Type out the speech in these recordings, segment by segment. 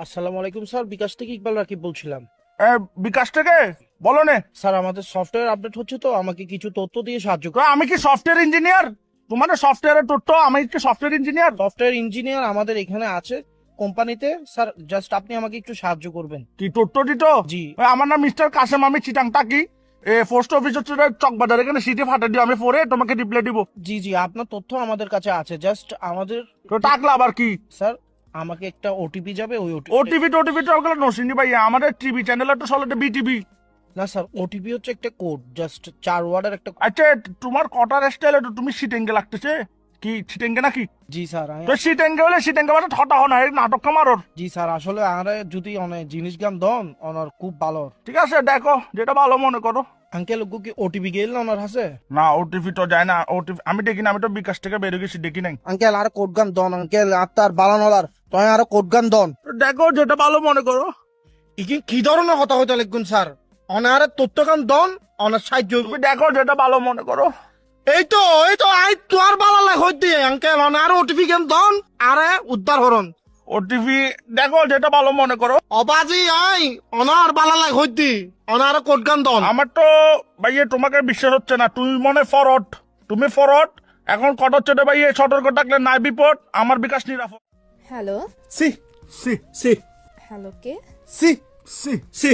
আসসালামু আলাইকুম স্যার, বিকাশ থেকে ইকবাল রাকিব বলছিলাম। বিকাশ থেকে বলো নে। স্যার, আমাদের সফটওয়্যার আপডেট হচ্ছে, তো আমাকে কিছু তথ্য দিয়ে সাহায্য তো আমি কি সফটওয়্যার ইঞ্জিনিয়ার? তোমার সফটওয়্যারের তথ্য, আমি কি সফটওয়্যার ইঞ্জিনিয়ার? সফটওয়্যার ইঞ্জিনিয়ার আমাদের এখানে আছে কোম্পানিতে। স্যার, জাস্ট আপনি আমাকে একটু সাহায্য করবেন। কি তথ্য দিত? জি। আমার নাম মিস্টার কাসেম, আমি চিটাংটা কি পোস্ট অফিস হচ্ছে চকবাজার, এখানে সিটি ফাটা দিও, আমি পরে তোমাকে রিপ্লাই দিব। জি জি, আপনার তথ্য আমাদের কাছে আছে, জাস্ট আমাদের। তো টাকলা আবার কি? স্যার, আমাকে একটা ওটিপি যাবে, ওই ওটিভি টোটিভি তো ওগুলো নসিনি ভাই, আমাদের টিভি চ্যানেল তো চলে বিটিভি। না স্যার, ওটিপি হচ্ছে একটা কোড, জাস্ট 4 ওয়ার্ডের একটা। আচ্ছা, তোমার কটার স্টাইল তুমি সিটেঙ্গে লাগতেছে কি? সিটেঙ্গে নাকি? জি স্যার। তো সিটেঙ্গে হলে সিটেঙ্গে মানে ঠটা হন নাটক কামারর। জি স্যার, আসলে আরে যদি অনেক জিনিস গান দন ওনার খুব ভালো। ঠিক আছে, দেখো যেটা ভালো মনে করো। আঙ্কেল কি ওটিপি গেল না ওনার হাসে? না, ওটিপি তো যায় না, ওটিপি আমি দেখি না, আমি তো বিকাশ থেকে বেরিয়ে গেছি, দেখি নাই। আঙ্কেল আর কোড গান দন, আঙ্কেল আত্মার বালানলার তুই আর কোড গান দন। দেখো যেটা ভালো মনে করো। ইকি কি ধরনের হতা হইতে লিখুন স্যার? অনারে তথ্য গান দন, অনার সাহায্য হইব। তুমি দেখো যেটা ভালো মনে করো। এই তো আই তোর বালা লাগ হইতে আঙ্কেল অনার ওটিপি গান দন, আরে উদ্ধার হরন। ওটিপি দেখো যেটা ভালো মনে করো। অবাজি আই অনার বালা লাগ হইতে অনার কোড গান দন। আমার তো ভাইয়ে তোমাকে বিশ্বাস হচ্ছে না, তুমি মনে ফরওয়ার্ড, তুমি ফরওয়ার্ড। এখন কট হচ্ছে রে ভাইয়ে, সতর্ক থাকলে নাই বিপদ, আমার বিকাশ নিরাপদ। হ্যালো। সি সি সি হ্যালো, কে? সি সি সি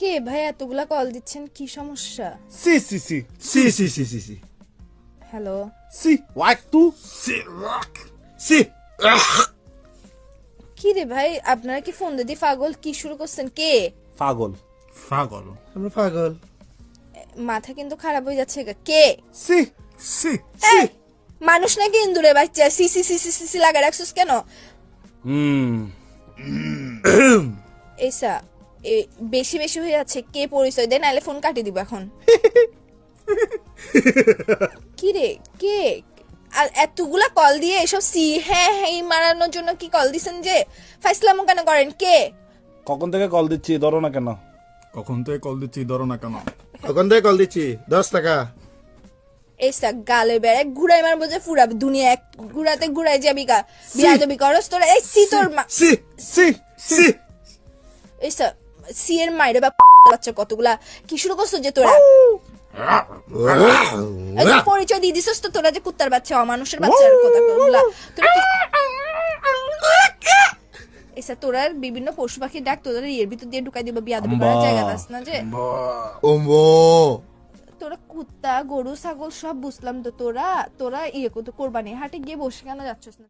কে ভাই এতগুলা কল দিচ্ছেন, কি সমস্যা? সি সি সি সি সি সি সি সি হ্যালো। সি ওয়াক টু সি সি। কি রে ভাই, আপনারা কি ফোন দিদি পাগল কি শুরু করছেন? কে? পাগল পাগল আমরা পাগল। মাথা কিন্তু খারাপ হয়ে যাচ্ছে গা। কে? সি সি এই, মানুষ নাকি ইন্দুরে বাচ্চা? সি সি সি সি সি সি লাগা রাখছিস কেন? এইসা বেশি বেশি হয়ে যাচ্ছে। কে পরিচয় দেয়, নাহলে ফোন কাটি দিব এখন। কি রে, কে? আর এতগুলা কল দিয়ে এসব সি হ্যাঁ হ্যাঁ মারানোর জন্য কি কল দিছেন? যে ফাইসলামো কেন করেন? কে? কখন থেকে কল দিচ্ছি, ধরো না কেন? কখন থেকে কল দিচ্ছি, ধরো না কেন? ওখান থেকে কল দিচ্ছি 10 টাকা। এইসা গালে বেড়ে ঘুরাই মার বোঝে পুরা দুনিয়া এক ঘুরাতে ঘুরাই যাবি গা। বিয়া যাবি করস তোরা? এই সি তোর সি সি সি এইসা সি এর মাইরে বা বাচ্চা কতগুলা কি শুরু করছো যে তোরা? একদম পরিচয় দিয়ে দিছিস তো তোরা যে কুত্তার বাচ্চা, অমানুষের বাচ্চার কথা বলা তোরা। এসা তোরা বিভিন্ন পশু পাখির ডাক তোদের এর ভিতর দিয়ে ঢুকাই দিব, বিয়াদবি করার জায়গা পাস না যে। ওমো তোরা কুত্তা গরু ছাগল সব বুঝলাম তো, তোরা তোরা ইয়ে করতে কোরবানি হাটে গিয়ে বসে কেন যাচ্ছিস না?